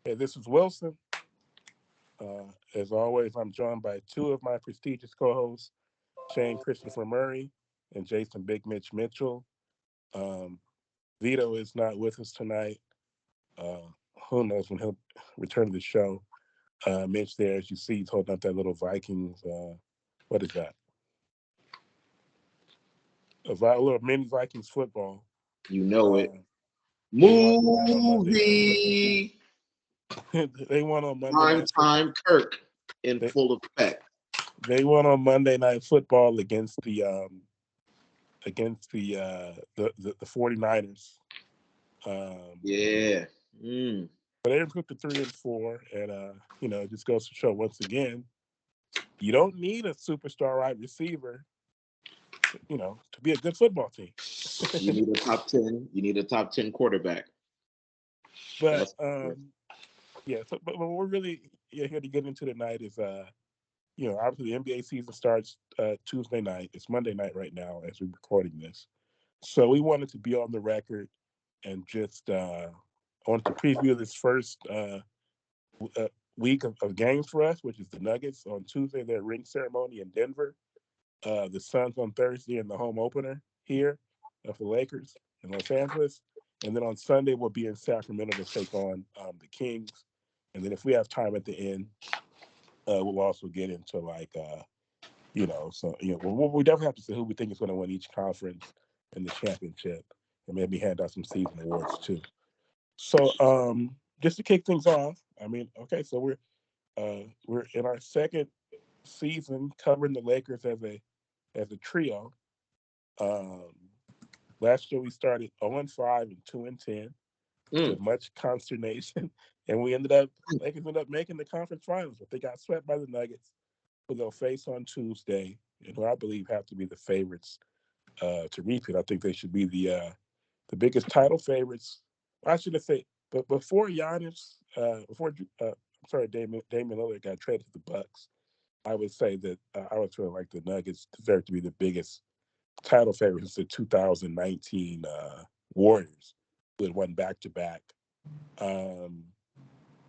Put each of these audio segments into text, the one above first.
Hey, this is Wilson. As always, I'm joined by two of my prestigious co-hosts, Shane Christopher Murray and Jason Big Mitch Mitchell. Um, Vito is not with us tonight. Uh, who knows when he'll return to the show? Mitch, there, as you see, he's holding up that little Vikings. What is that? A little mini Vikings football. You know it. Uh, they won tonight on Monday Night Football. Movie. They won on Monday Prime Night Football. time Kirk in They, full effect. they won on Monday Night Football against the 49ers. Um, Yeah. Mm. but they improved to 3-4, and it just goes to show once again, you don't need a superstar wide receiver, to be a good football team. You need a top 10. You need a top 10 quarterback. but That's for sure. yeah, but what we're really here to get into tonight is obviously the NBA season starts Tuesday night. It's Monday night right now as we're recording this. So we wanted to be on the record and just I wanted to preview this first week of games for us, which is the Nuggets on Tuesday, their ring ceremony in Denver. The Suns on Thursday in the home opener here of the Lakers in Los Angeles. And then on Sunday, we'll be in Sacramento to take on the Kings. And then if we have time at the end, we'll also get into we definitely have to say who we think is going to win each conference and the championship, and maybe hand out some season awards too. So, just to kick things off, I mean, okay, so we're in our second season covering the Lakers as a trio. Um, Last year we started 0-5 and 2-10 to Mm. much consternation, and Lakers ended up making the conference finals, but they got swept by the Nuggets, who they'll face on Tuesday, and who I believe have to be the favorites to repeat. I think they should be the biggest title favorites. Well, I shouldn't say, but before Giannis, I'm sorry, Damian Lillard got traded to the Bucks. I would say that I would feel like the Nuggets deserve to be the biggest title favorites since the 2019 Warriors, who had won back to back. Um,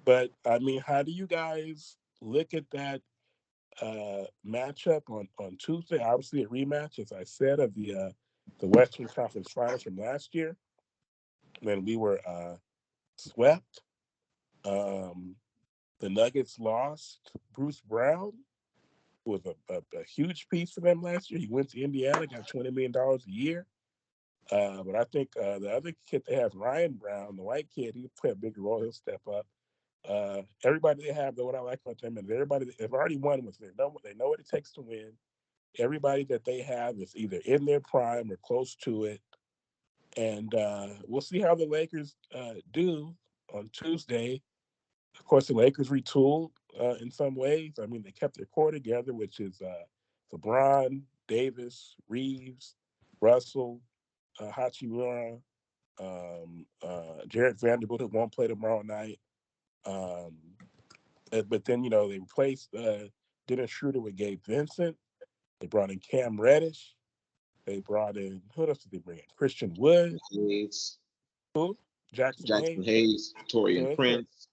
but I mean, how do you guys look at that matchup on Tuesday? Obviously, a rematch, as I said, of the Western Conference Finals from last year when we were swept. Um, the Nuggets lost Bruce Brown, who was a huge piece for them last year. He went to Indiana, got $20 million a year. But I think the other kid they have, Ryan Brown, the white kid, he'll play a bigger role. He'll step up. Everybody they have, though, what I like about them is everybody that they've already won with. They know what it takes to win. Everybody that they have is either in their prime or close to it. And we'll see how the Lakers do on Tuesday. Of course, the Lakers retooled in some ways. I mean, they kept their core together, which is LeBron, Davis, Reeves, Russell, Hachimura, Jared Vanderbilt, who won't play tomorrow night. Um, but then, they replaced Dennis Schroeder with Gabe Vincent. They brought in Cam Reddish. They brought in, who else did they bring in? Christian Wood, Hayes, who? Jackson Jackson Hayes. Hayes, So Torian it's Prince.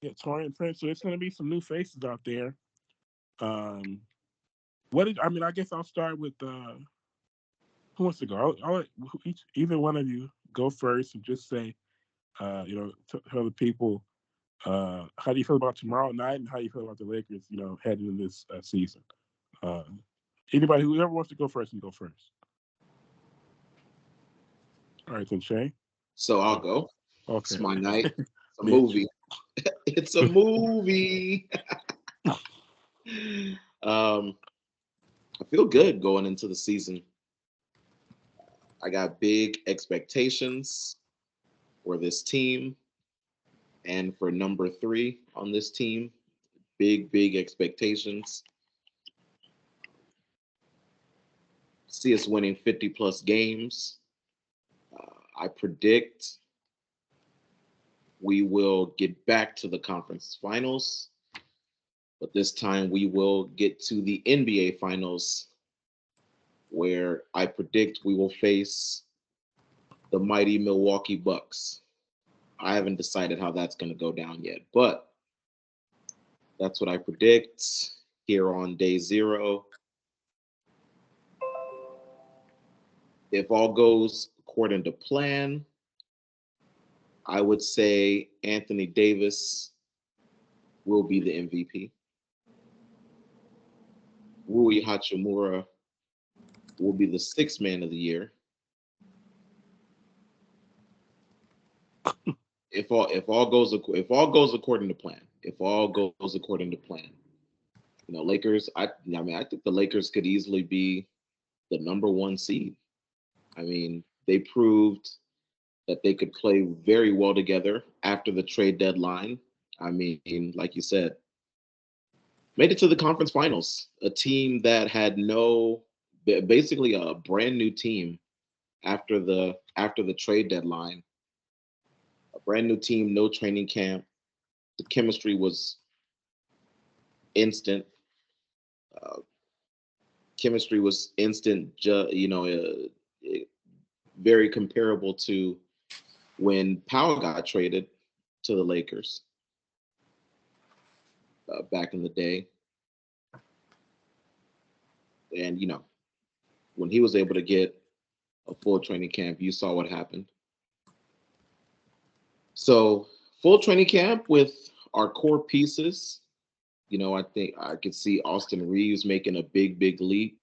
yeah, Torian Prince. So it's going to be some new faces out there. Um, I guess I'll start with who wants to go? I'll let either one of you go first and just say, tell the people how do you feel about tomorrow night and how you feel about the Lakers, heading in this season. Uh, whoever wants to go first, can go first. All right, then Shay. So I'll Oh, go. It's okay, my night. It's a Mitch. movie. It's a movie. um, I feel good going into the season. I got big expectations for this team and for number three on this team. Big expectations. See us winning 50 plus games. I predict we will get back to the conference finals, but this time we will get to the NBA finals where I predict we will face the mighty Milwaukee Bucks. I haven't decided how that's going to go down yet, but that's what I predict here on day 0. If all goes according to plan, I would say Anthony Davis will be the MVP. Rui Hachimura will be the sixth man of the year. If all goes according to plan. If all goes according to plan. Lakers. I think the Lakers could easily be the number 1 seed. I mean, they proved that they could play very well together after the trade deadline. I mean, like you said, made it to the conference finals. A team that had basically a brand new team after the trade deadline. A brand new team, no training camp. The chemistry was instant. Chemistry was instant. Very comparable to when Powell got traded to the Lakers back in the day. And, when he was able to get a full training camp, you saw what happened. So, full training camp with our core pieces. I think I could see Austin Reaves making a big, big leap.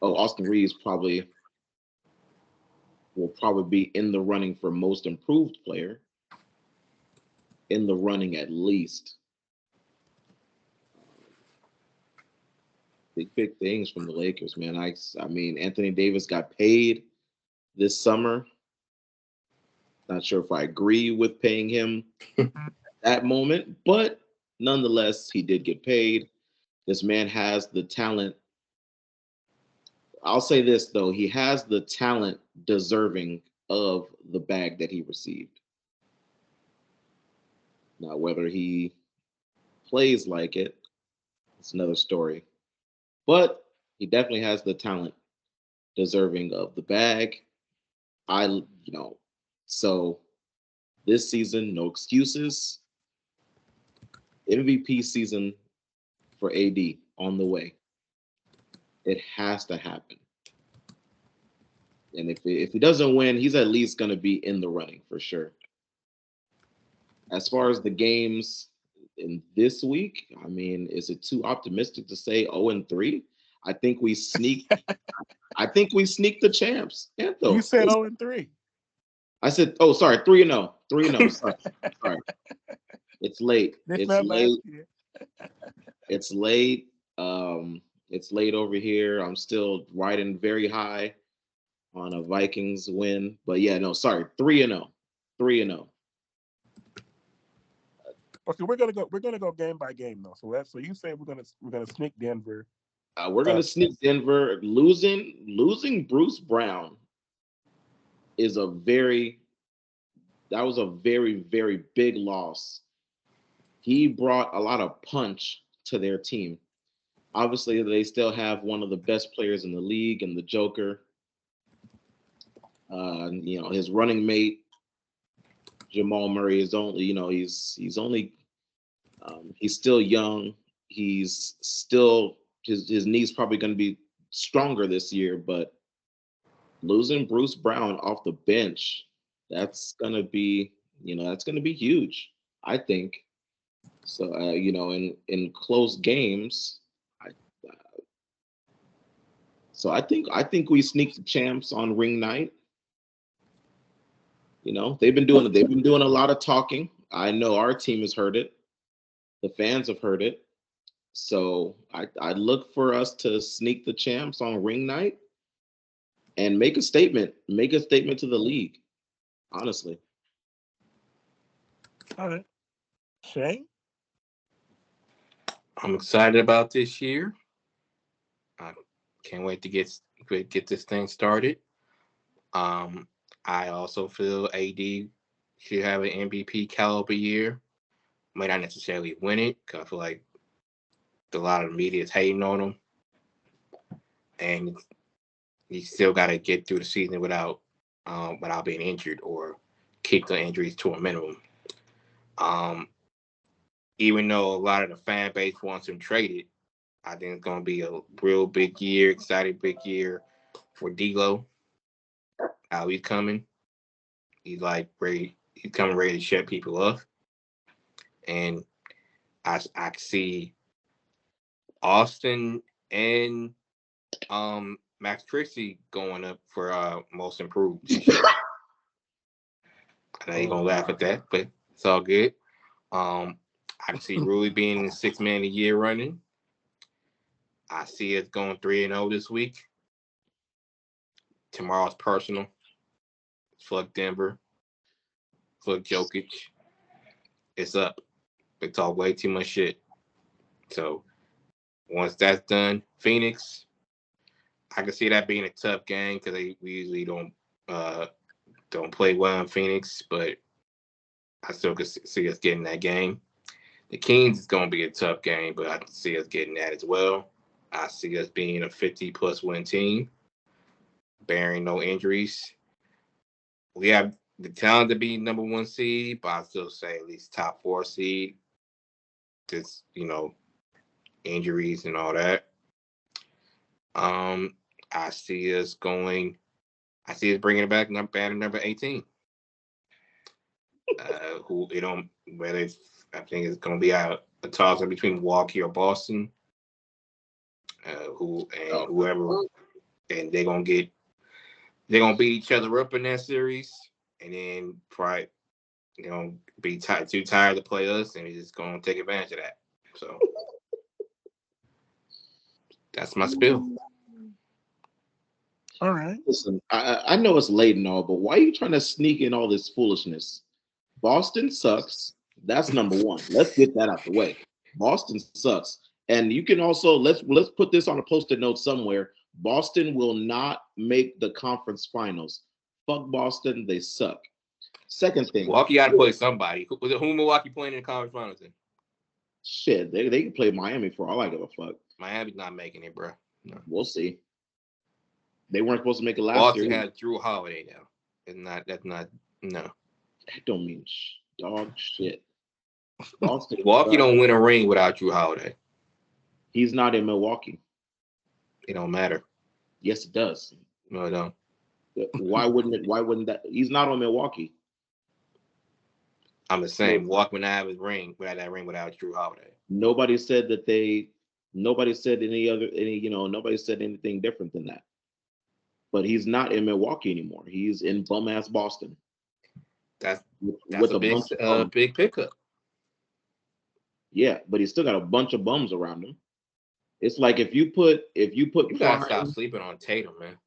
Oh, Austin Reaves will probably be in the running for most improved player. In the running at least. Big things from the Lakers, man. I mean, Anthony Davis got paid this summer. Not sure if I agree with paying him at that moment, but nonetheless, he did get paid. This man has the talent. I'll say this, though. He has the talent deserving of the bag that he received. Now, whether he plays like it, it's another story. But he definitely has the talent deserving of the bag. So this season, no excuses. MVP season for AD on the way. It has to happen. And if he doesn't win, he's at least going to be in the running for sure. As far as the games in this week, I mean, is it too optimistic to say 0-3? I think we sneak. I think we sneak the champs. Anthem. You said 0-3. I said, oh, sorry, 3-0. 3-0. Sorry. It's late. It's late. It's late. It's late over here. I'm still riding very high on a Vikings win. But yeah, no, sorry. 3-0. 3-0. Okay, we're gonna go game by game though. So you say we're gonna sneak Denver. We're gonna sneak Denver. Losing Bruce Brown is that was a very, very big loss. He brought a lot of punch to their team. Obviously, they still have one of the best players in the league and the Joker. His running mate, Jamal Murray, is only, he's still young. He's still, his knee's probably going to be stronger this year, but losing Bruce Brown off the bench, that's going to be huge, I think. So, in close games, I think we sneak the champs on ring night. They've been doing a lot of talking. I know our team has heard it. The fans have heard it. So I look for us to sneak the champs on ring night and make a statement. Make a statement to the league. Honestly. All right. Shane? I'm excited about this year. I can't wait to get this thing started. I also feel AD should have an MVP caliber year. Might not necessarily win it because I feel like a lot of the media is hating on him, and he still got to get through the season without being injured or keep the injuries to a minimum. Even though a lot of the fan base wants him traded, I think it's going to be a real big year, exciting big year for D'Lo. How he's coming. He's like ready. He's coming ready to shut people up. And I see Austin and Max Christie going up for most improved this year. I know you're gonna laugh at that, but it's all good. I can see Rui being the 6 man a year running. I see us going 3-0 this week. Tomorrow's personal. Fuck Denver. Fuck Jokic. It's up. They talk way too much shit. So once that's done, Phoenix, I can see that being a tough game because we usually don't play well in Phoenix, but I still can see us getting that game. The Kings is going to be a tough game, but I can see us getting that as well. I see us being a 50-plus win team, bearing no injuries. We have the talent to be number 1 seed, but I still say at least top 4 seed. Just, injuries and all that. I see us bringing it back number 18. I think it's going to be a toss-up between Milwaukee or Boston. Whoever, and they're going to beat each other up in that series, and then probably they're going to be too tired to play us, and we're just going to take advantage of that. So that's my spiel. All right. Listen, I know it's late and all, but why are you trying to sneak in all this foolishness? Boston sucks. That's number 1. Let's get that out the way. Boston sucks. And you can also let's put this on a post-it note somewhere. Boston will not make the conference finals. Fuck Boston, they suck. Second thing, Milwaukee got to play somebody. Who Milwaukee playing in the conference finals in? Shit, they can play Miami for all I give a fuck. Miami's not making it, bro. No. We'll see. They weren't supposed to make it last Boston year. has Drew Holiday now. That's not. No. That don't mean dog shit. Boston. Milwaukee don't win a ring without Drew Holiday. He's not in Milwaukee. It don't matter. Yes, it does. No, it don't. Why wouldn't it? Why wouldn't that? He's not on Milwaukee. I'm just saying, Milwaukee would not have his ring without Drew Holiday. Nobody said that nobody said nobody said anything different than that. But he's not in Milwaukee anymore. He's in bum ass Boston. That's with a big pickup. Yeah, but he's still got a bunch of bums around him. It's like if you gotta stop sleeping on Tatum, man.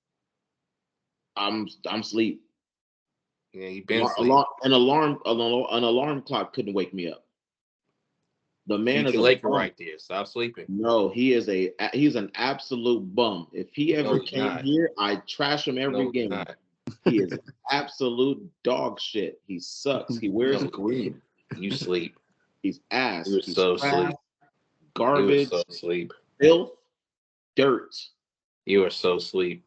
I'm sleep. Yeah, he been an alarm clock couldn't wake me up. The man is a Laker right there. Stop sleeping. No, he's an absolute bum. If he ever came here, I'd trash him every game. He is absolute dog shit. He sucks. He wears green. You sleep. He's ass. You're He's so trash, sleep. garbage. You are so sleep. Filth, dirt. You are so sleep.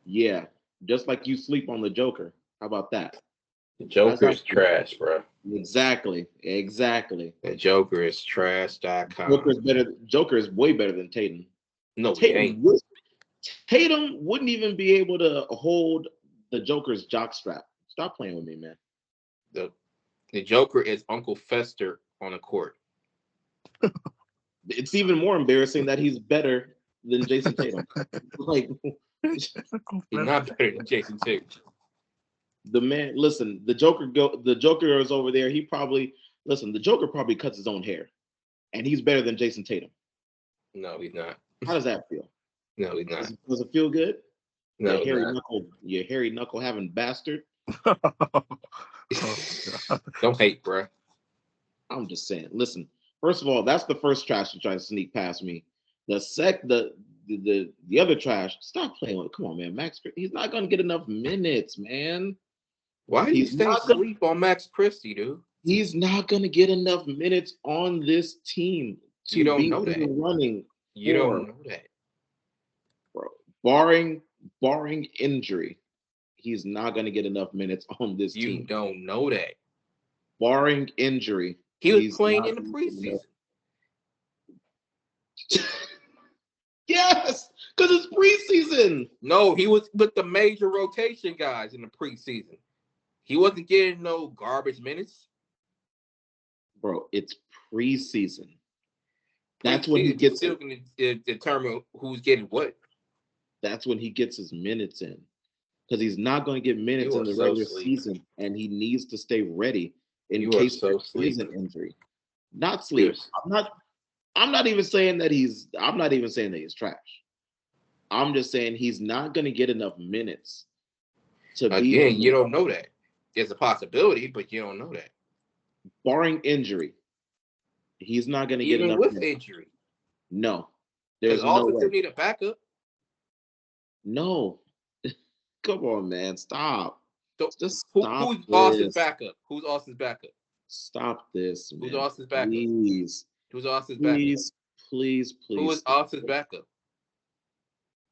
Yeah, just like you sleep on the Joker. How about that? The Joker is trash, bro. Exactly. The Joker is trash.com. Joker is way better than Tatum. No, Tatum he ain't. Tatum wouldn't even be able to hold the Joker's jockstrap. Stop playing with me, man. The Joker is Uncle Fester on the court. It's even more embarrassing that he's better than Jason Tatum. He's not better than Jason Tatum. The man, listen, the Joker is over there. The Joker probably cuts his own hair, and he's better than Jason Tatum. No, he's not. How does that feel? No, he's not. Does it feel good? No, you hairy knuckle having bastard. Don't hate, bro. I'm just saying. Listen, first of all, that's the first trash to try to sneak past me. The other trash. Stop playing with it. Come on, man. Max, he's not gonna get enough minutes, man. Why do you stay asleep on Max Christie, dude? He's not gonna get enough minutes on this team to be running. You don't know that, bro. Barring injury, he's not going to get enough minutes on this You team. don't know that. Barring injury, He was he's playing not in the gonna get enough. preseason. Yes, because it's preseason. No, he was with the major rotation guys in the preseason. He wasn't getting no garbage minutes. Bro, it's preseason. That's when he Preseason, you gets still can determine who's getting what. that's when he gets his minutes in. Because he's not going to get minutes You in are the so regular sleep. season, and he needs to stay ready in You are case so there sleep. is an injury. Not sleep. Yes. I'm not even saying that he's trash. I'm just saying he's not going to get enough minutes to be Again, you don't know that. There's a possibility, but you don't know that. barring injury. He's not going to get Even enough with minutes. injury. No. Because There's no Austin way. still need a backup. No. Come on, man. Stop. So Just who's stop Austin's this. backup? Who's Austin's backup? Stop this, man. Who's Austin's backup? Please. Who's Austin's backup? Please. Who is stop Austin's it. backup?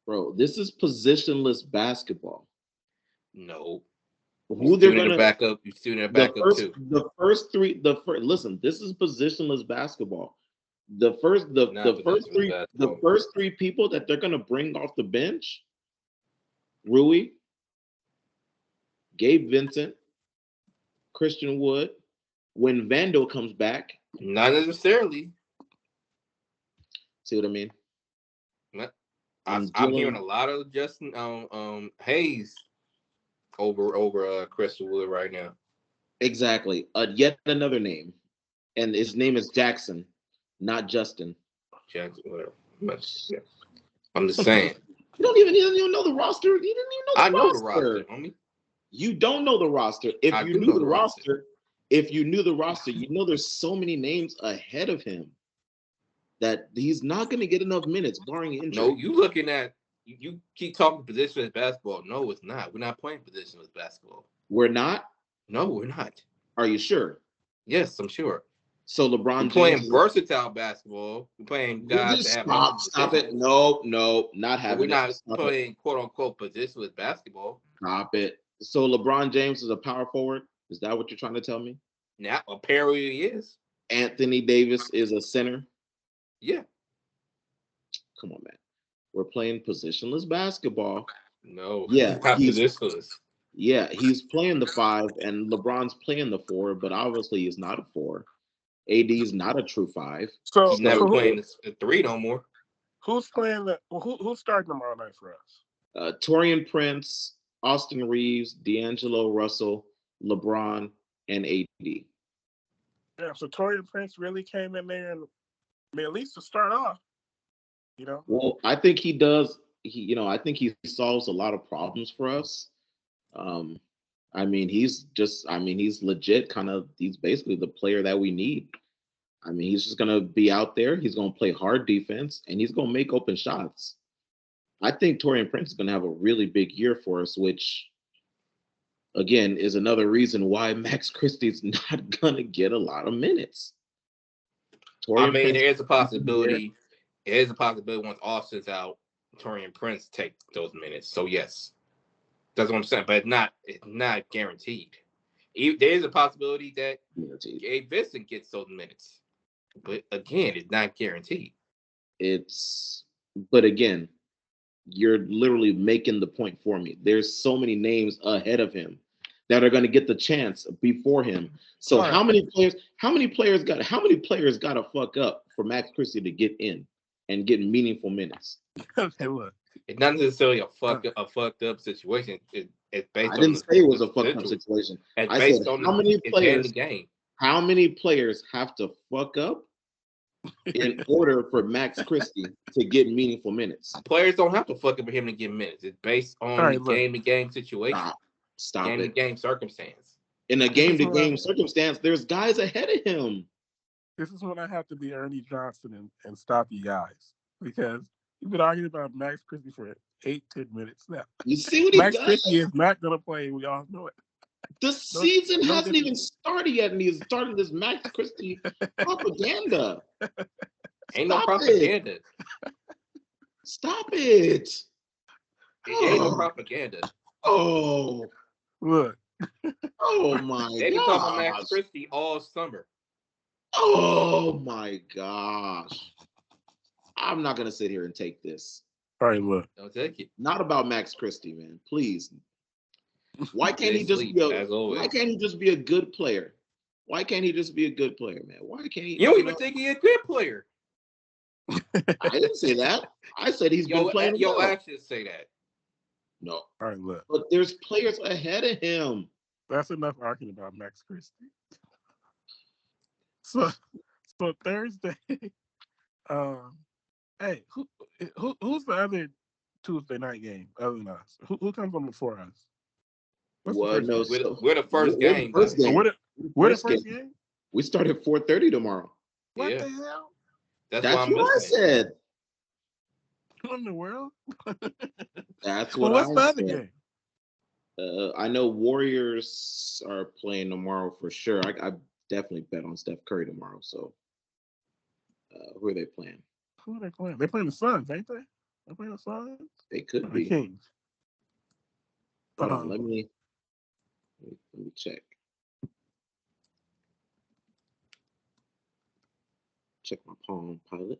Bro, this is positionless basketball. No. Who they're gonna backup? You still need a the backup first too. the first three listen, this is positionless basketball. The first three people that they're gonna bring off the bench, Rui, Gabe Vincent, Christian Wood. When Vando comes back, Not necessarily. see what I mean? I'm hearing a lot of Justin Hayes over Crystal Wood right now. Exactly. Yet another name. And his name is Jackson, not Justin. Jackson, whatever. I'm just saying. You don't even know the roster. You didn't even know the roster. I know the roster, homie. You don't know the roster. If you knew the roster, you know there's so many names ahead of him that he's not going to get enough minutes, barring injury. No, you looking at you keep talking positionless basketball. No, it's not. We're not playing positionless basketball. We're not? No, we're not. Are you sure? Yes, I'm sure. So LeBron We're playing James versatile basketball. We're playing guys that have stop it. No, not having we're it. not playing quote unquote positionless basketball. Stop it. So LeBron James is a power forward? Is that what you're trying to tell me? Now apparently he is. Anthony Davis is a center? Yeah. Come on, man. We're playing positionless basketball. No. Yeah, he's playing the 5, and LeBron's playing the 4, but obviously he's not a 4. AD's not a true 5. So he's never playing the 3 no more. Who's playing who's starting tomorrow night for us? Taurean Prince, Austin Reaves, D'Angelo Russell, LeBron, and AD. Yeah, so Taurean Prince really came in there and at least to start off. You know? Well, I think he does. I think he solves a lot of problems for us. He's legit he's basically the player that we need. He's just gonna be out there, he's gonna play hard defense, and he's gonna make open shots. I think Taurean Prince is gonna have a really big year for us, which again is another reason why Max Christie's not gonna get a lot of minutes. There is a possibility. There is a possibility once Austin's out, Taurean Prince take those minutes. So yes, that's what I'm saying. But it's not guaranteed. There is a possibility that Gabe Vincent gets those minutes. But again, it's not guaranteed. But again, you're literally making the point for me. There's so many names ahead of him that are going to get the chance before him. So how many players got to fuck up for Max Christie to get in and get meaningful minutes? Okay, look. It's not necessarily a fucked up situation. It's based I didn't say it was a fucked up situation. I said how many players have to fuck up in order for Max Christie to get meaningful minutes? Players don't have to fuck up for him to get minutes. It's based on the game-to-game situation. Stop it. Game-to-game circumstance. In a game-to-game circumstance, there's guys ahead of him. This is when I have to be Ernie Johnson and stop you guys, because you've been arguing about Max Christie for 8-10 minutes now. You see what he does? Max Christie is not going to play. We all know it. The season hasn't even started yet, and he's starting this Max Christie propaganda. Ain't no propaganda. Stop it. Ain't no propaganda. Oh, Look, oh my They've been talking about Max gosh. Christie all summer. Oh my gosh. I'm not gonna sit here and take this. all right, look. Don't take it. Not about Max Christie, man. Please. Why can't he They just sleep, be a as always. why can't he just be a good player? Why can't he just be a good player, man? Why can't he? You don't even think he's a good player. I didn't say that. I said he's been playing Your well. actions say that. No, All right, look. but there's players ahead of him. That's enough arguing about Max Christie. So Thursday, um, hey, who's the other Tuesday night game other than us? Who comes on before us? What's the Well, first no, game? so We're the first we're the game, first guys. Oh, game. we're the first game? We start at 4:30 tomorrow. What Yeah. the hell? That's That's why I'm what I listening. said. What in the world? That's Well, what what's I the other said. game? I know Warriors are playing tomorrow for sure. I definitely bet on Steph Curry tomorrow. So, who are they playing? Who are they playing? They're playing the Suns, ain't they? They're playing the Suns? They Or could the be. Kings. Hold on, let me check. Check my Palm Pilot.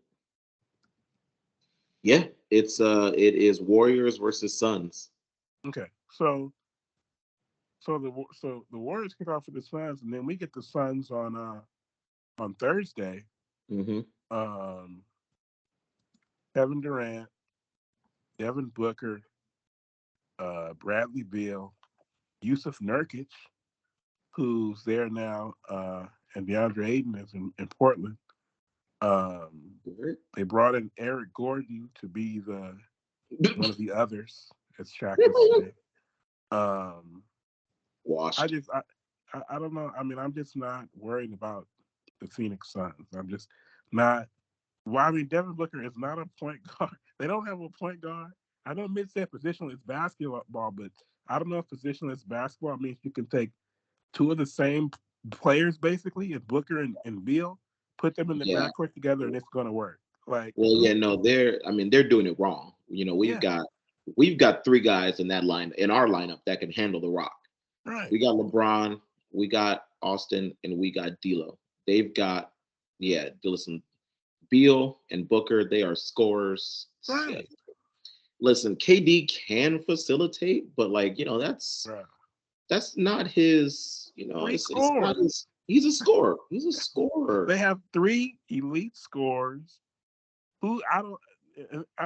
Yeah, it is Warriors versus Suns. Okay. So the Warriors kick off with the Suns, and then we get the Suns on Thursday. Mm-hmm. Kevin Durant, Devin Booker, Bradley Beal, Yusuf Nurkic, who's there now, and DeAndre Ayton is in Portland. They brought in Eric Gordon to be one of the others, as Shaq would say. Washed. I don't know. I mean, I'm just not worried about the Phoenix Suns. I'm just not. Well, I mean, Devin Booker is not a point guard. They don't have a point guard. I know Mitch said positionless basketball, but I don't know if positionless basketball means you can take two of the same players, basically, and Booker and Beal, put them in the Yeah. backcourt together, and it's going to work. Like, Well, yeah, no, they're doing it wrong. You know, we've Yeah. got three guys in our lineup that can handle the rock. right. We got LeBron, we got Austin, and we got D'Lo. They've got, listen, Beal and Booker, they are scorers. Right. Listen, KD can facilitate, but that's not his, it's not his. He's a scorer. He's a scorer. They have three elite scorers. I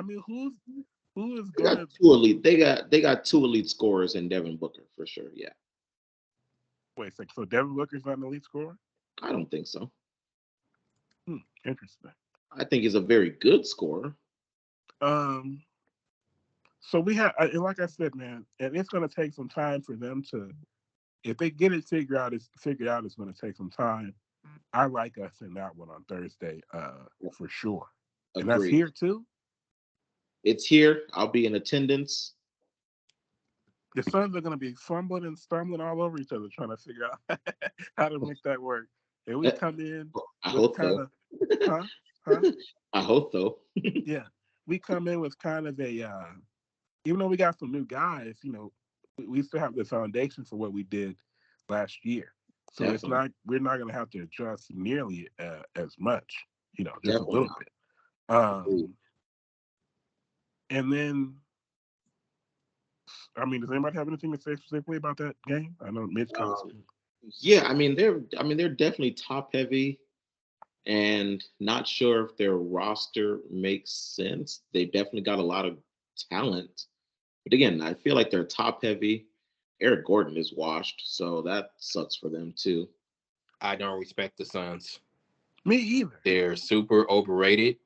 mean, who is They going got to two elite. They got two elite scorers in Devin Booker for sure. Yeah. wait a second? So Devin Booker's not an elite scorer? I don't think so. Interesting. I think he's a very good scorer. So we have, like I said, man, and it's going to take some time for them to, if they get it figured out, it's going to take some time. I like us in that one on Thursday, for sure. And that's Agreed. here too. It's here. I'll be in attendance. The Suns are going to be fumbling and stumbling all over each other trying to figure out how to make that work. And we come in I with hope kind so. of, huh? I hope so. Yeah, we come in with kind of a, even though we got some new guys, we still have the foundation for what we did last year. So Definitely. we're not going to have to adjust nearly as much, just Definitely a little not. bit. And then, I mean, does anybody have anything to say specifically about that game? I know Mitch comments. Yeah, I mean they're definitely top heavy, and not sure if their roster makes sense. They definitely got a lot of talent, but again, I feel like they're top heavy. Eric Gordon is washed, so that sucks for them too. I don't respect the Suns. Me either. They're super overrated.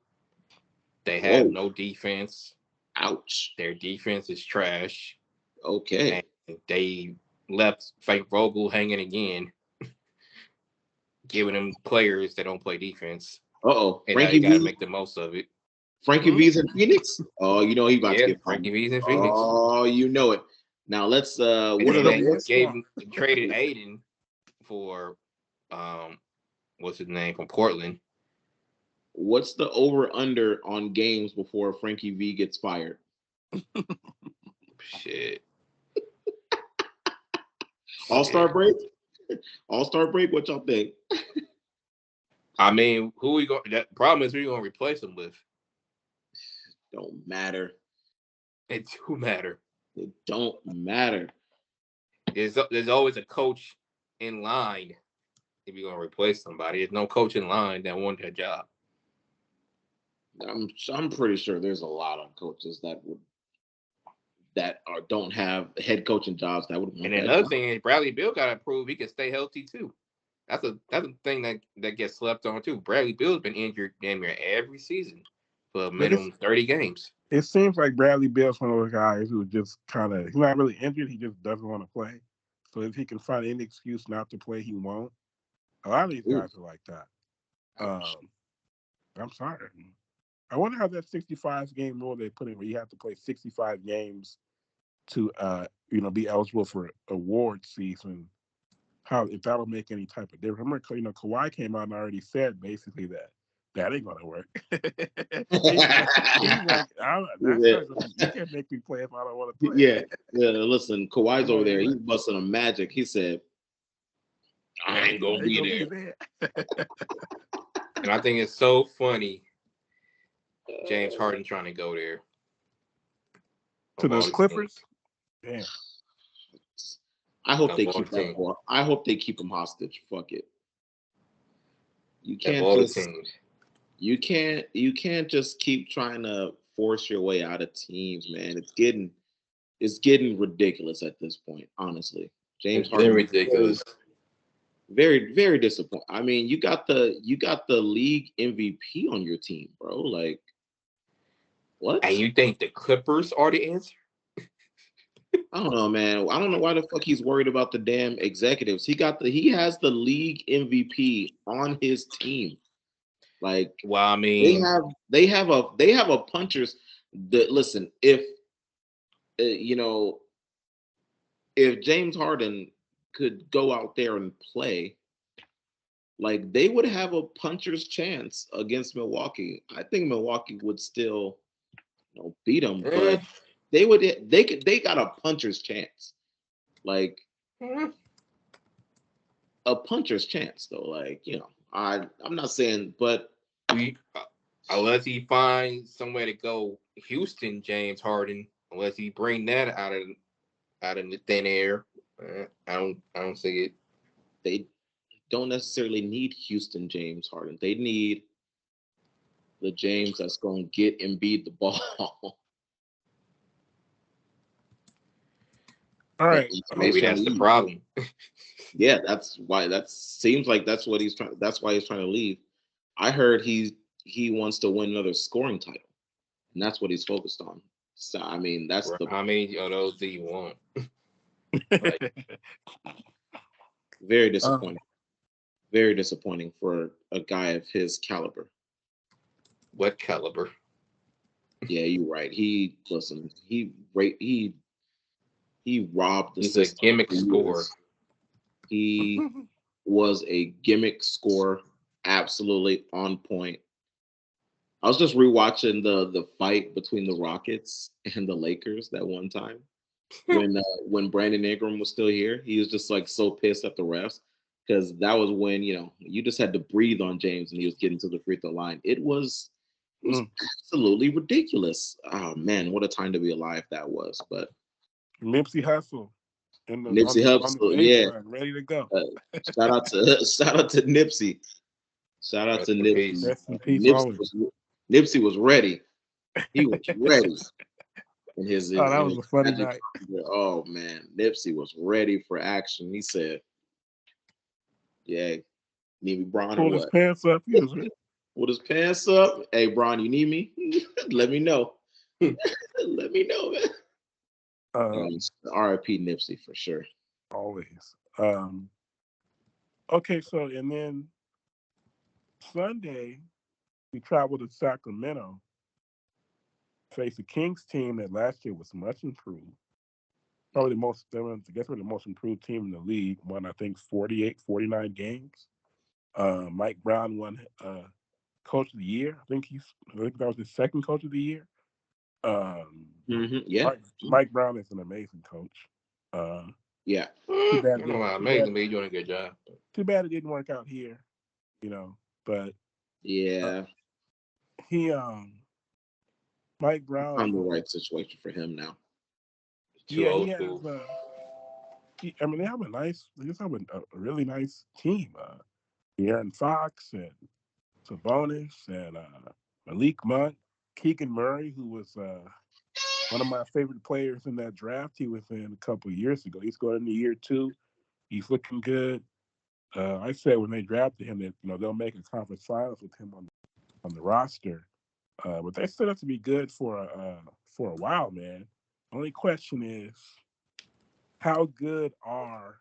They have no defense. Ouch. Their defense is trash. Okay. And they left Frank Vogel hanging again, giving them players that don't play defense. Uh-oh. And now you got to make the most of it. Frankie V's in Phoenix? Oh, you know he about to get Frankie V's in Phoenix. Oh, you know it. Now let's what are they traded Aiden for what's his name from Portland? What's the over-under on games before Frankie V gets fired? Shit. All-Star break? All-Star break, what y'all think? I mean, who we going? That problem is who you gonna replace him with? Don't matter. It do matter. It don't matter. There's always a coach in line if you're gonna replace somebody. There's no coach in line that won their job. I'm pretty sure there's a lot of coaches that don't have head coaching jobs that would want And that another job. thing is Bradley Beal got to prove he can stay healthy too. That's a thing that gets slept on too. Bradley Beal's been injured damn near every season for a minimum 30 games. It seems like Bradley Beal's one of those guys who just kind of, he's not really injured. He just doesn't want to play. So if he can find any excuse not to play, he won't. A lot of these guys are like that. I'm sorry. I wonder how that 65 game rule they put in, where you have to play 65 games to, be eligible for award season. How, if that'll make any type of difference? Remember, Kawhi came out and already said basically that ain't gonna work. he's like, you can't make me play if I don't want to play. Yeah. Listen, Kawhi's over there. He's busting a magic. He said, "I ain't gonna be there." And I think it's so funny, James Harden trying to go there to those Clippers. Damn. I hope they keep that boy. I hope they keep him hostage. Fuck it. You can't just keep trying to force your way out of teams, man. It's getting ridiculous at this point, honestly. James Harden, ridiculous. Very, very disappointing. I mean, you got the league MVP on your team, bro. Like, what? And you think the Clippers are the answer? I don't know, man. I don't know why the fuck he's worried about the damn executives. He has the league MVP on his team. Like, well, I mean, they have a punchers that listen. If if James Harden could go out there and play, like they would have a puncher's chance against Milwaukee. I think Milwaukee would still, beat them, but they got a puncher's chance, like a puncher's chance though. Like I'm not saying, but unless he finds somewhere to go, Houston, James Harden, unless he bring that out of the thin air, I don't see it. They don't necessarily need Houston James Harden. They need the James that's going to get Embiid the ball. All right, maybe that's the problem. Yeah, that's why. That seems like that's what he's trying. That's why he's trying to leave. I heard he wants to win another scoring title, and that's what he's focused on. So I mean, how many of those do you want? Very disappointing. Very disappointing for a guy of his caliber. What caliber? Yeah, you're right. He robbed the He's system. A gimmick scorer. He was a gimmick scorer, absolutely on point. I was just rewatching the fight between the Rockets and the Lakers that one time when Brandon Ingram was still here. He was just like so pissed at the refs because that was when you just had to breathe on James and he was getting to the free throw line. It was absolutely ridiculous. Oh man, what a time to be alive that was! But Nipsey Hussle. Nipsey Hussle, yeah, line, ready to go. Shout out to Nipsey. Shout out to Nipsey. Rest in peace, Nipsey was ready. He was ready. That was a funny night. Oh man, Nipsey was ready for action. He said, "Yeah, need me, Bron, or what?" His pants up. He was ready. Pulled his pants up. Hey, Bron, you need me? Let me know. Let me know, man. R.I.P. Nipsey for sure. Always. Okay, so and then Sunday we traveled to Sacramento, face a Kings team that last year was much improved. Probably we're the most improved team in the league. Won, I think, 48, 49 games. Mike Brown won Coach of the Year. I think that was his second Coach of the Year. Yeah. Mike Brown is an amazing coach. Yeah. Too I bad it don't know didn't. about amazing, but he's doing a good job. Too bad it didn't work out here. But uh, Yeah. he Mike Found Brown. the right situation for him now. Too Yeah, he old has. school. I mean, they just have a really nice team. Aaron Fox and Sabonis and Malik Monk, Keegan Murray, who was one of my favorite players in that draft. He was in a couple of years ago. He's going into year two. He's looking good. I said when they drafted him that they'll make a conference finals with him on the roster. But they set up to be good for a while, man. Only question is how good are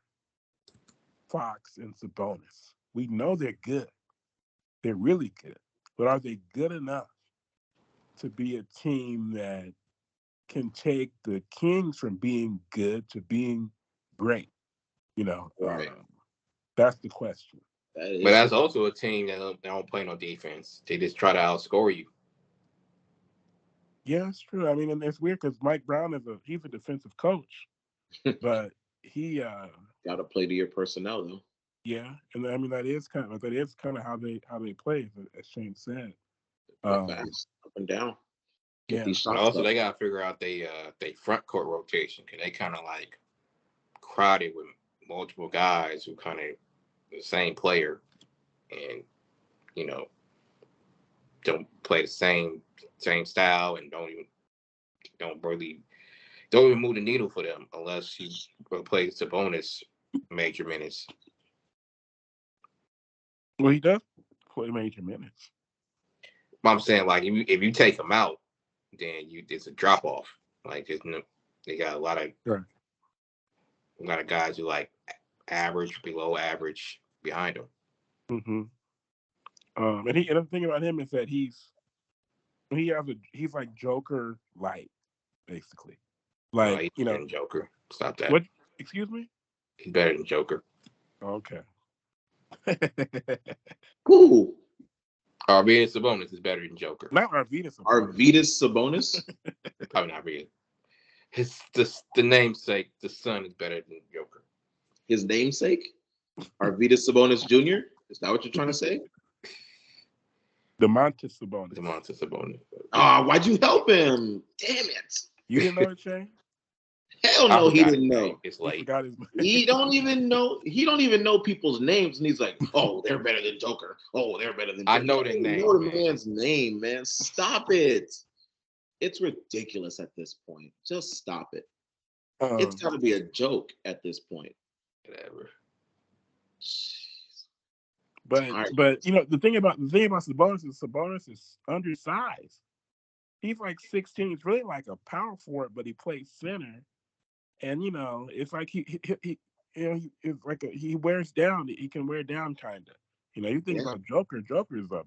Fox and Sabonis? We know they're good. They're really good. But are they good enough to be a team that can take the Kings from being good to being great? You know, Right. that's the question. That But is the that's also a team that don't play no defense. They just try to outscore you. Yeah, it's true. I mean, and it's weird because Mike Brown he's a defensive coach, but he got to play to your personnel though. yeah, and I mean that is kind of how they play, as Shane said. Play Um, fast, up and down. Get yeah, these But shots also up. they gotta figure out they front court rotation because they kind of like crowded with multiple guys who kind of the same player and you know don't play the same style and don't really don't even move the needle for them unless you play Sabonis major minutes. well, he does play major minutes. But I'm saying like if you take them out, then it's a drop off. Like they got Right. a lot of guys who like average, below average behind them. Mm-hmm. And the thing about him is that he's like Joker light, basically. No, Like he's better than Joker. Stop that. what? Excuse me. He's better than Joker. Okay. Cool. Arvidas Sabonis is better than Joker. Not Arvidas Sabonis. Arvidas Sabonis. Probably not really. The namesake, the son is better than Joker. His namesake, Arvidas Sabonis Jr. Is that what you're trying to say? Demontis Sabonis. Demontis Sabonis. Ah, why'd you help him? Damn it! You didn't know it, Shane? Hell I no, he forgot didn't his know. name. It's He late. forgot his. He don't even know. He don't even know people's names, and he's like, "Oh, they're better than Joker. Oh, they're better than." Joker. I know their You name, know the man. man's name, man. Stop it. It's ridiculous at this point. Just stop it. It's got to be a joke at this point. Whatever. But the thing about Sabonis is undersized. He's like 16. He's really like a power forward, but he plays center. And it's like it's like he wears down. He can wear down kind of. You think Yeah. about Joker. Joker is a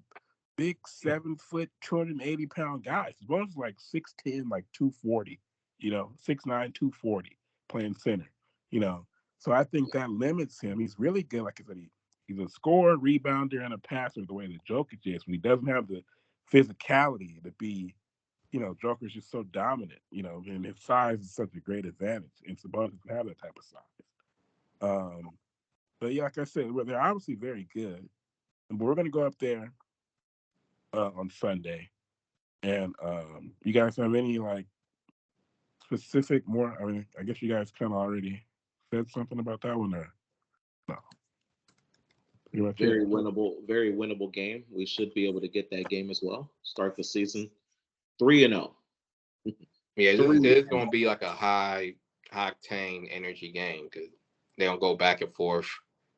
big 7 foot, 280 pound guy. Sabonis is like 6'10", like 240. 6'9", 240, playing center. You know, so I think that limits him. He's really good. Like I said, he's a scorer, rebounder, and a passer the way that Jokic is. When he doesn't have the physicality to be Joker's just so dominant, and his size is such a great advantage. And Sabonis doesn't have that type of size. But yeah, like I said, they're obviously very good. But we're going to go up there on Sunday. And you guys have any like specific more? I mean, I guess you guys kind of already said something about that one, or no? Pretty much it. Very winnable game. We should be able to get that game as well. Start the season 3-0. Yeah, Three. it's going to be like a high octane energy game because they don't go back and forth.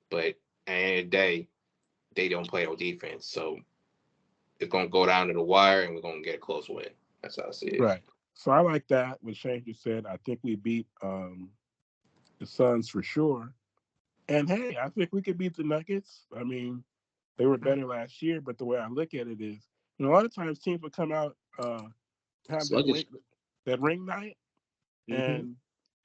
But at the end of the day, they don't play no defense. So it's going to go down to the wire and we're going to get a close win. That's how I see it. Right. So I like that. What Shane just said. I think we beat the Suns for sure. And hey, I think we could beat the Nuggets. I mean, they were better last year, but the way I look at it is, a lot of times teams will come out, have Sluggish. that ring night, Mm-hmm.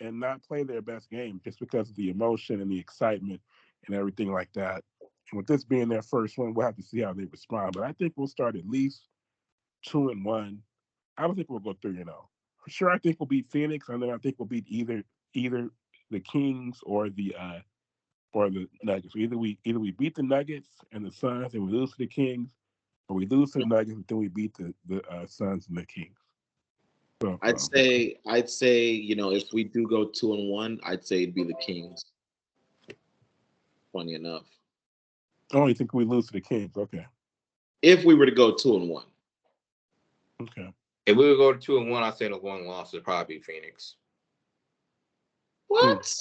and not play their best game just because of the emotion and the excitement and everything like that. And with this being their first one, we'll have to see how they respond. But I think we'll start at least 2-1. I don't think we'll go 3-0. For sure, I think we'll beat Phoenix, and then I think we'll beat either the Kings or the Nuggets. Either we beat the Nuggets and the Suns and we lose to the Kings, or we lose to the Nuggets and then we beat the Suns and the Kings. So, I'd say, if we do go 2-1, I'd say it'd be the Kings. Funny enough. oh, you think we lose to the Kings? Okay. If we were to go 2-1. Okay. If we would go to 2-1, I'd say the one loss would probably be Phoenix. What?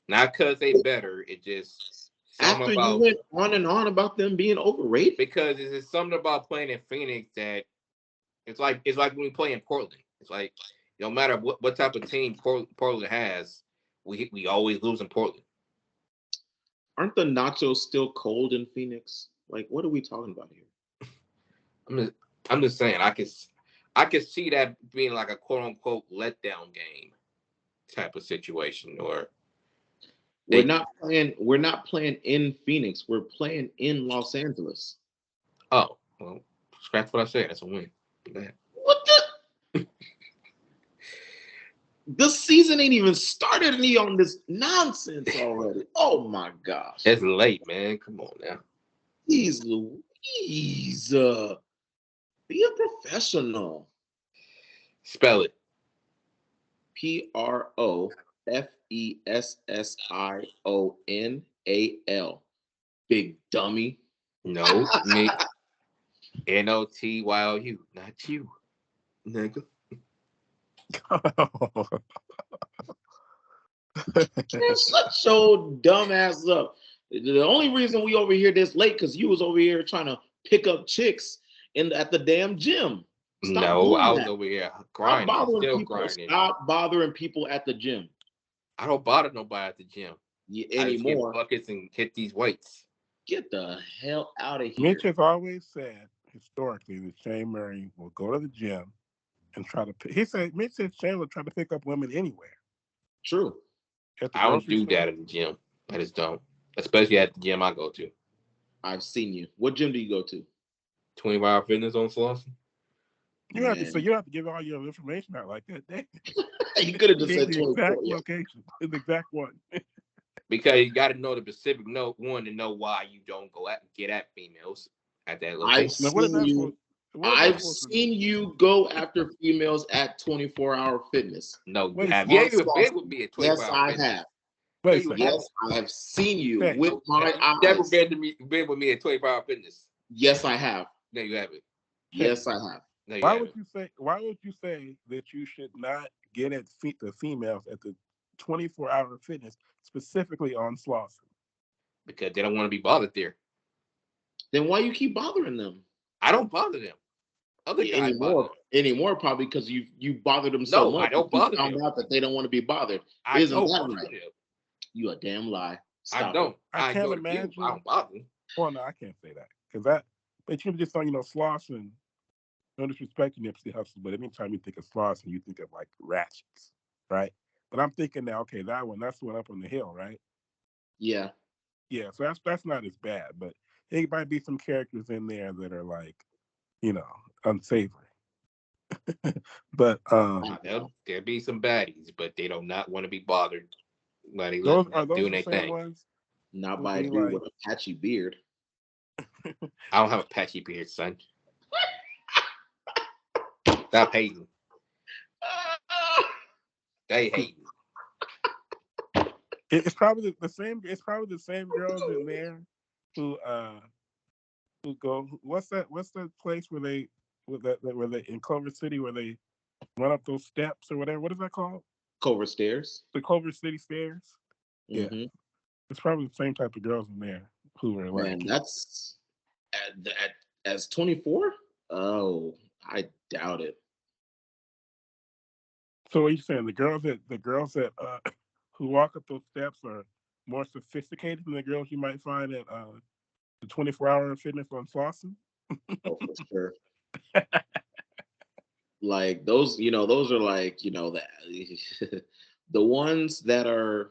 Not because they better. It just After you went on and on about them being overrated? Because it's something about playing in Phoenix that it's like when we play in Portland. It's like no matter what type of team Portland has, we always lose in Portland. Aren't the nachos still cold in Phoenix? Like, what are we talking about here? I'm just saying I could see that being like a quote unquote letdown game type of situation. Or we're not playing in Phoenix. We're playing in Los Angeles. Oh, well, scratch what I said. That's a win. What the? The season ain't even started and he on this nonsense already. Oh my gosh. It's late, man. Come on now. Jeez Louise. Be a professional. Spell it. Professional. Big dummy. No, me. NOTYOU, not you, nigga. Man, shut your dumb ass up. The only reason we over here this late because you was over here trying to pick up chicks at the damn gym. No, I was over here grinding. Still grinding. Stop bothering people at the gym. I don't bother nobody at the gym. Anymore. I just get buckets and hit these weights. Get the hell out of here. Mitch has always said historically that Shane Murray will go to the gym and try to. Mitch said Shane will try to pick up women anywhere. True. I don't do that at the gym. I just don't. Especially at the gym I go to. I've seen you. What gym do you go to? 24-hour fitness on Slauson. You have to give all your information out like that. You could have just said the exact location, the exact one. Because you got to know the specific one to know why you don't get at females at that location. I've seen you go after females at 24-hour fitness. No, you have. You ain't even been with me at 24-hour Yes, I fitness. have. Yes, I have seen you with my eyes. Never been with me at 24-hour fitness. Yes, I have. No, you haven't. Yes, I have. No, why would you say that you should not get at the females at the 24-hour fitness, specifically on Slauson? Because they don't want to be bothered there. Then why you keep bothering them? I don't bother them. Other guys anymore, probably because you bother them so much. I don't bother them. Found out that they don't want to be bothered. Isn't that right? You a damn lie. Stop I don't. I can't imagine. I don't bother them. Well, no, I can't say that because but you just on Slauson. No disrespect to Nipsey Hussle, but anytime you think of Slauson, you think of like ratchets, right? But I'm thinking now, okay, that's the one up on the hill, right? Yeah. Yeah, so that's not as bad, but there might be some characters in there that are like, unsavory. But there'll be some baddies, but they do not want to be bothered by those doing the their thing. Ones? Not by a dude with a patchy beard. I don't have a patchy beard, son. Stop hating. They hating. It's probably the same. It's probably the same girls in there who go. What's that place where they in Culver City where they run up those steps or whatever? What is that called? Culver Stairs. The Culver City Stairs. Mm-hmm. Yeah, it's probably the same type of girls in there who are like. Man, that's as 24. Oh, I doubt it. So what are you saying? The girls that who walk up those steps are more sophisticated than the girls you might find at the 24-hour fitness on Slauson? Oh, for sure. Like those are like, the ones that are,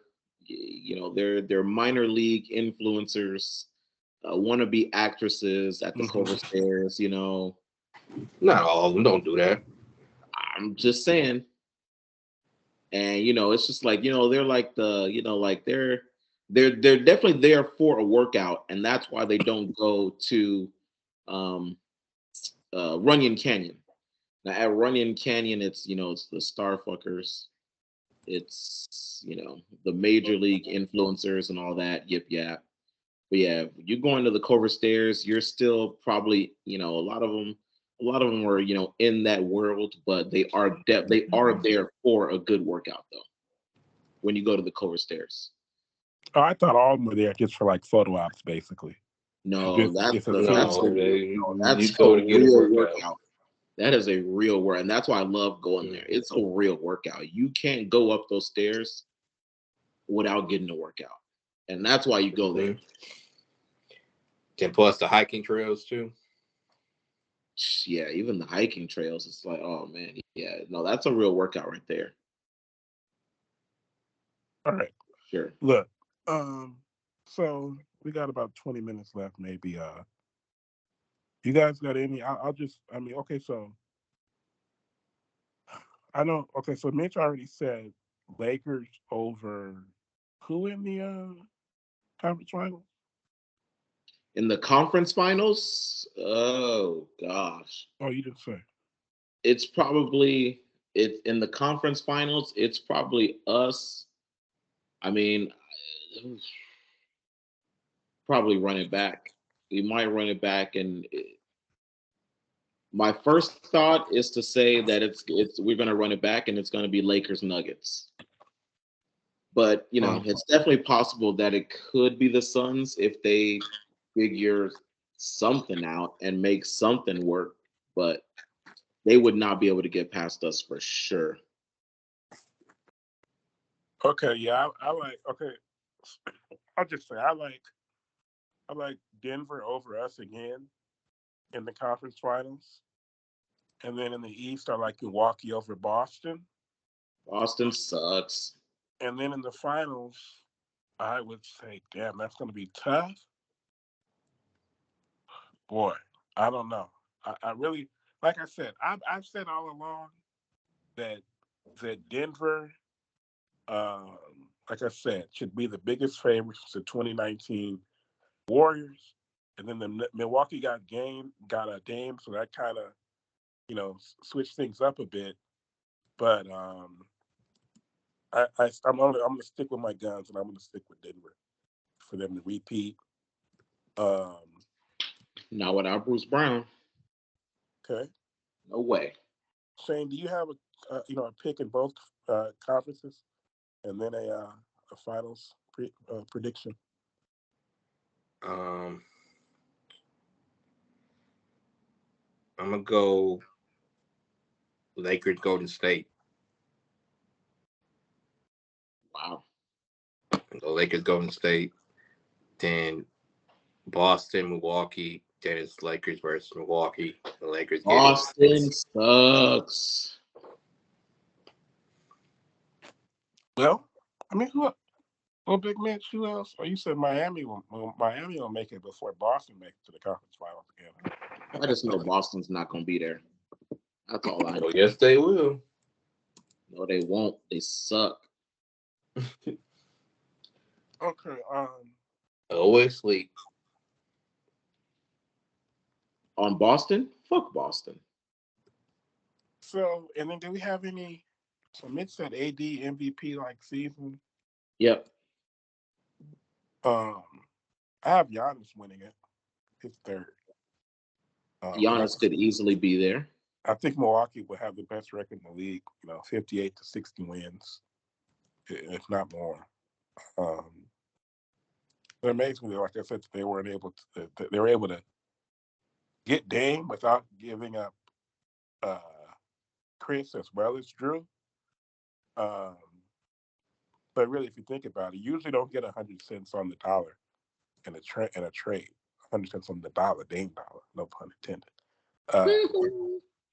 they're minor league influencers, wannabe actresses at the Culver Stairs, Not all of them. Don't do that. I'm just saying. And it's just like they're like they're definitely there for a workout, and that's why they don't go to um Runyon Canyon. Now at Runyon Canyon, it's the Starfuckers, it's the major league influencers and all that. Yip yap. But yeah, you going to the Cobra Stairs, you're still probably a lot of them were in that world, but they are there for a good workout though. When you go to the Cobra Stairs, Oh, I thought all of them were there just for like photo ops, basically. no, It's a tour. You that's go a to get a real workout. workout. That is a real work, and that's why I love going there. It's a real workout. You can't go up those stairs without getting a workout, and that's why you go there. Then plus the hiking trails too. Yeah, even the hiking trails, it's like, oh man, yeah, no, that's a real workout right there. All right. Sure. Look, so we got about 20 minutes left, maybe. You guys got any? Okay, so I know. Okay, so Mitch already said Lakers over who in the conference finals? In the conference finals, oh gosh, Oh, you didn't say. it's probably it in the conference finals. It's probably us. I mean, probably run it back. We might run it back, and my first thought is to say that it's we're going to run it back, and it's going to be Lakers Nuggets. But it's definitely possible that it could be the Suns if they figure something out and make something work. But they would not be able to get past us for sure. Okay, yeah, I like. Okay, I'll just say I like Denver over us again in the conference finals, and then in the East I like Milwaukee over Boston, Boston sucks. and then in the finals I would say, damn, that's going to be tough. Boy, I don't know. I really, like I said, I've said all along that Denver, um, like I said, should be the biggest favorites to 2019 Warriors, and then the Milwaukee got a Dame, so that kind of switched things up a bit. But I'm gonna stick with my guns, and I'm gonna stick with Denver for them to repeat. Um, Not without Bruce Brown. okay, No way. Shane, do you have a pick in both conferences, and then a finals prediction? Um, I'm gonna go Lakers Golden State. Wow. Go Lakers Golden State. Then Boston Milwaukee. Then it's Lakers versus Milwaukee. The Lakers get it. Boston sucks. Well, I mean, well, Big Mitch, who else? Oh, you said Miami will make it before Boston makes it to the conference finals I just know Boston's not going to be there. That's all I know. Oh, yes, they will. No, they won't. They suck. Okay. Always sleep. On Boston? Fuck Boston. So, and then do we have any? So Mitch said AD MVP like season. Yep. Um, I have Giannis winning it. His third. Giannis could easily be there. I think Milwaukee will have the best record in the league. 58 to 60 wins, if not more. Um, it amazed me, like I said, they weren't able to. They were able to get Dame without giving up uh, Chris as well as Drew. Um, but really, if you think about it, you usually don't get 100 cents on the dollar in a trade. 100 cents on the dollar, Dame dollar, no pun intended. Uh,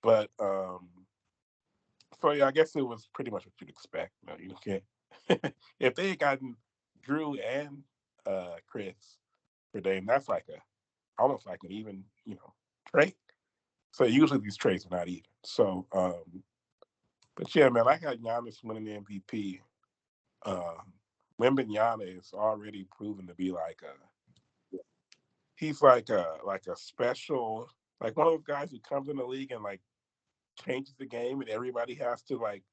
but so yeah, I guess it was pretty much what you'd expect. You can't if they had gotten Drew and Chris for Dame, that's like a almost like an even trade. So usually these trades are not even. So But yeah, man, I got Giannis winning the MVP. Wembanyama is already proven to be he's like a special, like one of those guys who comes in the league and like changes the game, and everybody has to like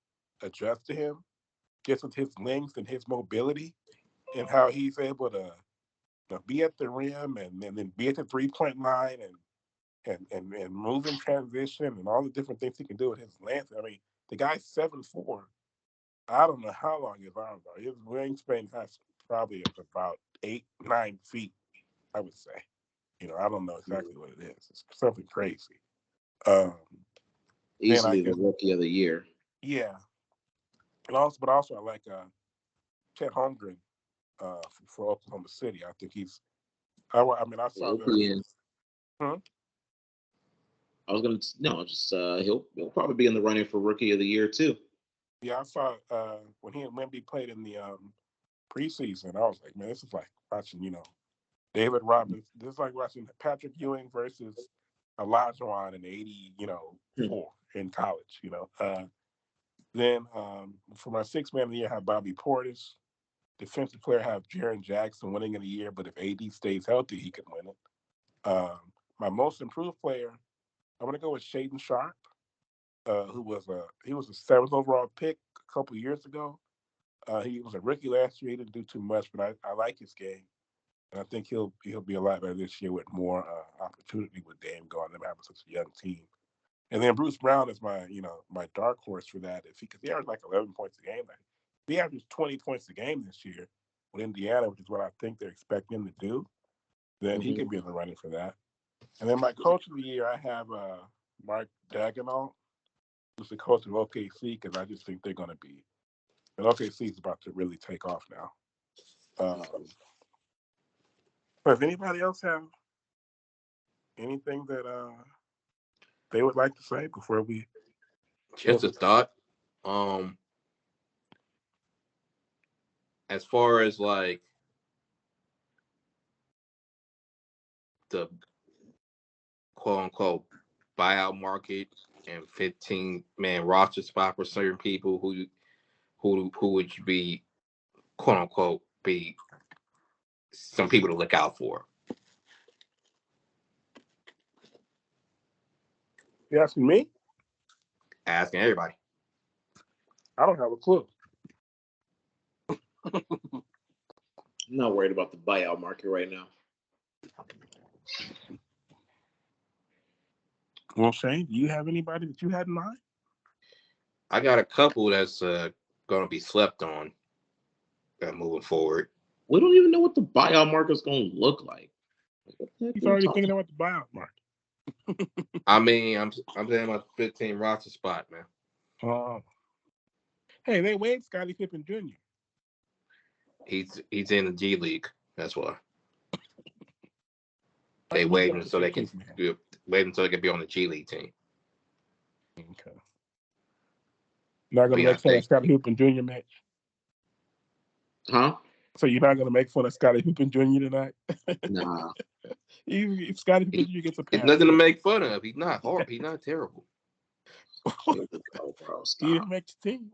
adjust to him just with his length and his mobility and how he's able to be at the rim and then be at the 3-point line and move in transition and all the different things he can do with his length. I mean, the guy's 7'4". I don't know how long his arms are. His wingspan has probably about 8-9 feet, I would say. I don't know exactly what it is. It's something crazy. Um, then I Easily the guess, rookie of the year. yeah. But also I like Chet Holmgren for Oklahoma City. I think he's. I mean, I saw He'll the. be in. Hmm? I was gonna no, just he'll probably be in the running for rookie of the year too. Yeah, I saw when he and Wemby played in the preseason. I was like, man, this is like watching, David Robinson. This is like watching Patrick Ewing versus Olajuwon in '80, Hmm. 4 in college. Then for my sixth man of the year, I have Bobby Portis. Defensive player, I have Jaren Jackson winning in the year, but if AD stays healthy, he could win it. My most improved player, I'm gonna go with Shaden Sharp, who was a seventh overall pick a couple years ago. He was a rookie last year. He didn't do too much, but I like his game, and I think he'll be a lot better this year with more opportunity with Dame going. Them having such a young team, and then Bruce Brown is my dark horse for that. Because he averaged like 11 points a game, like if he averages 20 points a game this year with Indiana, which is what I think they're expecting him to do, then he Mm-hmm. could be in the running for that. And then my coach of the year, I have Mark Daigneault, who's the coach of OKC, because I just think they're going to be. And OKC is about to really take off now. Does anybody else have anything that they would like to say before we? Just a thought. As far as like the quote unquote buyout market and 15-man roster spot for certain people who would be quote unquote be some people to look out for. You asking me? Asking everybody. I don't have a clue. I'm not worried about the buyout market right now. Well, Shane, do you have anybody that you had in mind? I got a couple that's gonna be slept on moving forward. We don't even know what the buyout market's going to look like. What the heck He's are we already talking thinking about the buyout market. I mean, I'm saying about the 15 roster spot, man. Hey, they waived Scottie Pippen Jr. He's in the G League. That's why How they come he's waived up him to so they can 15th man? wait until they can be on the G League team. Okay. Not gonna Be make out fun there. of Scottie Pippen Jr. match. Huh? So you're not gonna make fun of Scottie Pippen Jr. tonight? Nah. If Scottie Pippen He, Jr. gets a it's pass, nothing to make fun of. He's not hard. He's not terrible. Here we go, bro. he Stop. didn't make the team.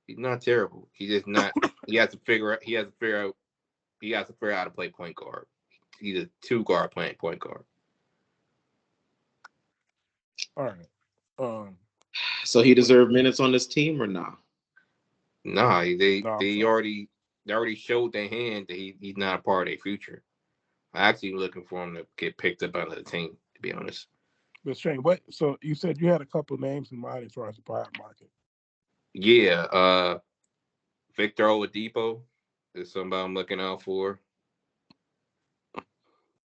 He's not terrible. He's just not. He has to figure out. He has to figure out. He has to figure out how to play point guard. He's a 2 guard playing point guard. All right. So he deserved minutes on this team or not? Nah, No, I'm they sorry. already showed their hand that he's not a part of their future. I'm actually looking for him to get picked up out of the team. To be honest. But Shane, what? So you said you had a couple names in mind as far as the buyout market. Yeah. Victor Oladipo is somebody I'm looking out for,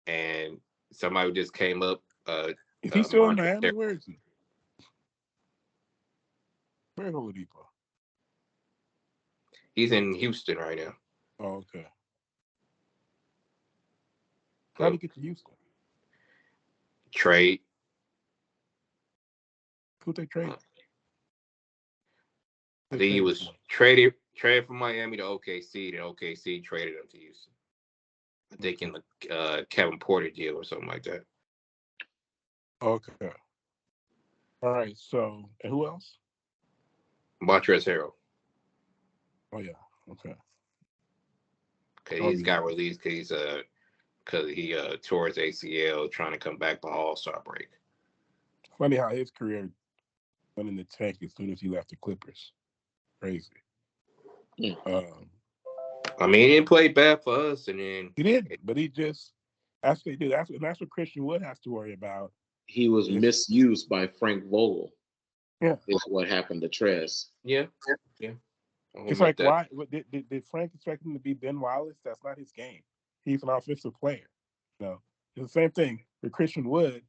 and somebody who just came up. Is he still in Miami? Where is he? Where's Oladipo? He's in Houston right now. Oh, okay. How did So he get to Houston? trade. Who they trade? I They think he traded was for. traded from Miami to OKC, and OKC traded him to Houston. I think in the Kevin Porter deal or something like that. Okay. All right. So, and who else? Montrezl Harrell. Oh yeah. Okay. Cause Oh he's yeah. got released because he tore his ACL trying to come back by All-Star break. Funny how his career went in the tank as soon as he left the Clippers. Crazy. Mm. I mean, he didn't play bad for us, and then He did, but he just actually did. That's what Christian Wood has to worry about. He was Is misused by Frank Vogel. yeah. Is what happened to Trez. yeah. I'll It's admit like that. why did Frank expect him to be Ben Wallace? That's not his game. He's an offensive player. No, it's the same thing with Christian Wood.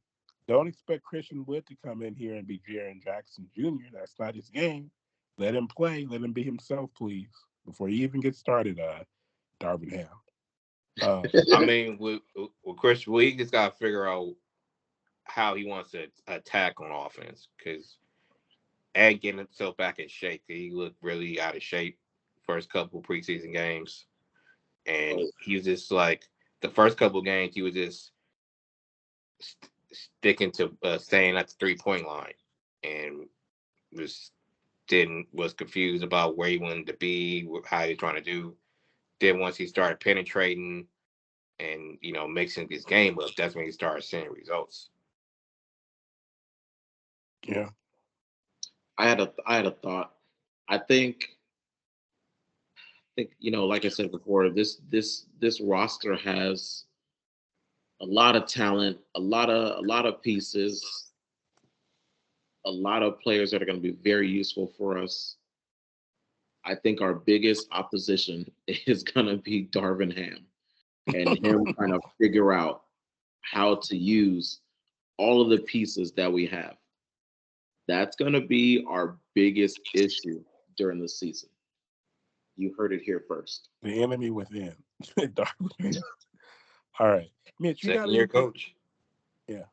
Don't expect Christian Wood to come in here and be Jaren Jackson Jr. That's not his game. Let him play. Let him be himself, please, before you even get started. Darvin Ham. I mean, with Chris, we just got to figure out how he wants to attack on offense because Ed getting himself back in shape. He looked really out of shape first couple preseason games, and Oh, he was just like the first couple games he was just sticking to staying at the 3-point line, and was confused about where he wanted to be, how he was trying to do. Then once he started penetrating and mixing his game up, that's when he started seeing results. yeah. I had a thought. I think like I said before, this roster has a lot of talent, a lot of pieces, a lot of players that are going to be very useful for us. I think our biggest opposition is going to be Darvin Ham and him trying to figure out how to use all of the pieces that we have. That's going to be our biggest issue during the season. You heard it here first. The enemy within. Darvin Ham. All right, Mitch. You got Second year anything? coach. Yeah,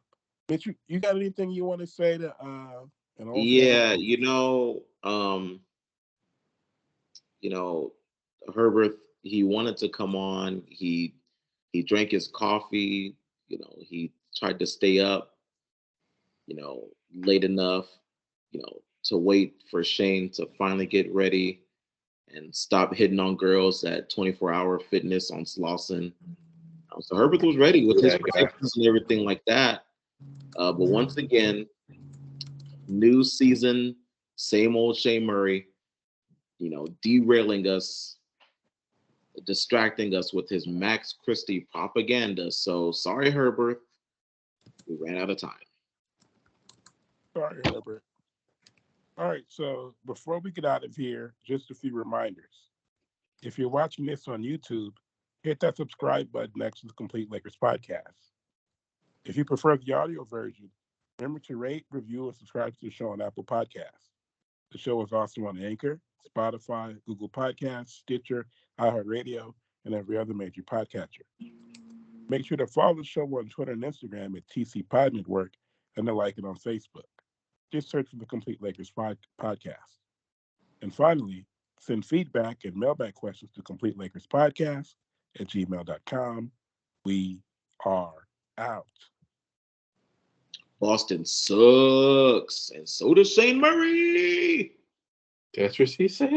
Mitch. You got anything you want to say to an old fan? Yeah, you know, Herbert, he wanted to come on. He drank his coffee. He tried to stay up. Late enough. To wait for Shane to finally get ready and stop hitting on girls at 24-hour fitness on Slauson. So Herbert was ready with his Yeah, yeah. predictions and everything like that. But once again, new season, same old Shane Murray, derailing us, distracting us with his Max Christie propaganda. So sorry, Herbert. We ran out of time. Sorry, Herbert. All right, so before we get out of here, just a few reminders. If you're watching this on YouTube, hit that subscribe button next to the Complete Lakers podcast. If you prefer the audio version, remember to rate, review, and subscribe to the show on Apple Podcasts. The show is also on Anchor, Spotify, Google Podcasts, Stitcher, iHeartRadio, and every other major podcatcher. Make sure to follow the show on Twitter and Instagram at TC Pod Network and to like it on Facebook. Just search for the Complete Lakers podcast. And finally, send feedback and mailbag questions to Complete Lakers Podcast at gmail.com. We are out. Boston sucks, and so does Shane Murray. That's what she said.